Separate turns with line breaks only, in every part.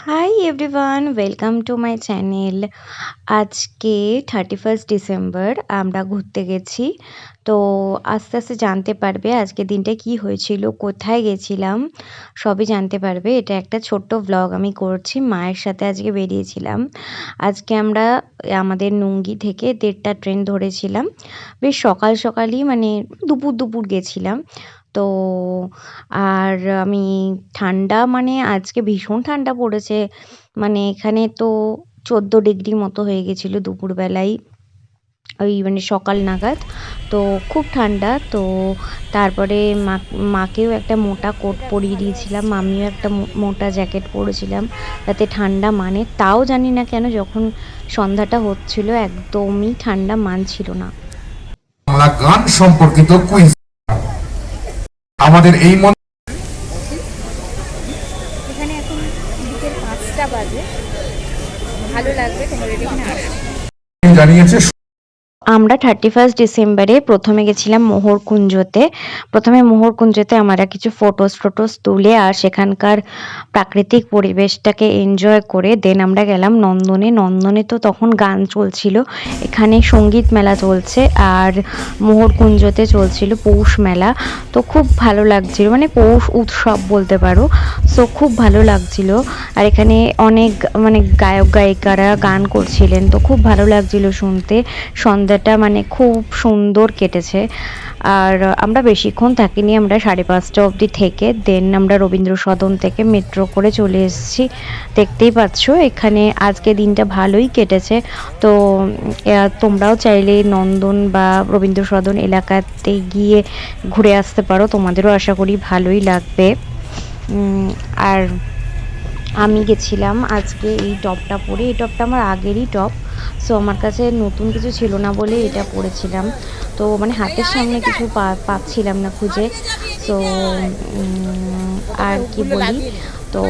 Hi everyone, welcome to my channel. আজকে 31st December আমরা ঘুরতে গেছি। তো আস্তে আস্তে জানতে পারবে আজকে দিনটা কি হয়েছিল, কোথায় গেছিলাম, সবই জানতে পারবে। এটা একটা ছোট্ট ব্লগ আমি করছি। মায়ের সাথে আজকে বেরিয়েছিলাম। আজকে আমরা আমাদের নুঙ্গি থেকে 1:30টা ট্রেন ধরেছিলাম। বেশ সকাল সকালই, মানে দুপুর দুপুর গেছিলাম। তো আর আমি ঠান্ডা, মানে আজকে ভীষণ ঠান্ডা পড়েছে। মানে এখানে তো 14 ডিগ্রি মতো হয়ে গেছিলো দুপুরবেলায়, ওই মানে সকাল নাগাদ। তো খুব ঠান্ডা। তো তারপরে মাকেও একটা মোটা কোট পরিয়ে দিয়েছিলাম, আমিও একটা মোটা জ্যাকেট পরেছিলাম যাতে ঠান্ডা মানে। তাও জানি না কেন যখন সন্ধ্যাটা হচ্ছিল একদমই ঠান্ডা মানছিল না।
বাংলা গান সম্পর্কিত কুইজ আমাদের এই
এখানে এখন বিকেল 5টা বাজে। ভালো লাগবে তোমার এখানে আসো।
জানিয়েছে।
আমরা 31st ডিসেম্বরে প্রথমে গেছিলাম মোহরকুঞ্জতে। প্রথমে মোহরকুঞ্জতে আমরা কিছু ফটোস তুলে আর সেখানকার প্রাকৃতিক পরিবেশটাকে এনজয় করে দেন আমরা গেলাম নন্দনে। নন্দনে তো তখন গান চলছিল, এখানে সঙ্গীত মেলা চলছে, আর মোহরকুঞ্জতে চলছিল পৌষ মেলা। তো খুব ভালো লাগছিল, মানে পৌষ উৎসব বলতে পারো। সো খুব ভালো লাগছিল। আর এখানে অনেক মানে গায়ক গায়িকারা গান করছিলেন, তো খুব ভালো লাগছিল শুনতে। সন্ধ্যাটা মানে খুব সুন্দর কেটেছে। আর আমরা বেশিক্ষণ থাকিনি, আমরা 5:30টা অবধি থেকে দেন আমরা রবীন্দ্র সদন থেকে মেট্রো করে চলে এসেছি। দেখতেই পাচ্ছ এখানে আজকে দিনটা ভালোই কেটেছে। তো তোমরাও চাইলে নন্দন বা রবীন্দ্র সদন এলাকাতে গিয়ে ঘুরে আসতে পারো, তোমাদেরও আশা করি ভালোই লাগবে। আর আমি গেছিলাম আজকে এই টপটা পরে। এই টপটা আমার আগেরই টপ। সো আমার কাছে নতুন কিছু ছিল না বলে এটা পরেছিলাম। তো মানে হাতের সামনে কিছু পাচ্ছিলাম না খুঁজে। সো আর কি বলি, তো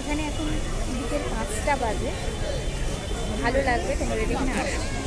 এখানে এখন বিকেল 5টা বাজে। ভালো লাগবে তোমার এখানে আসো।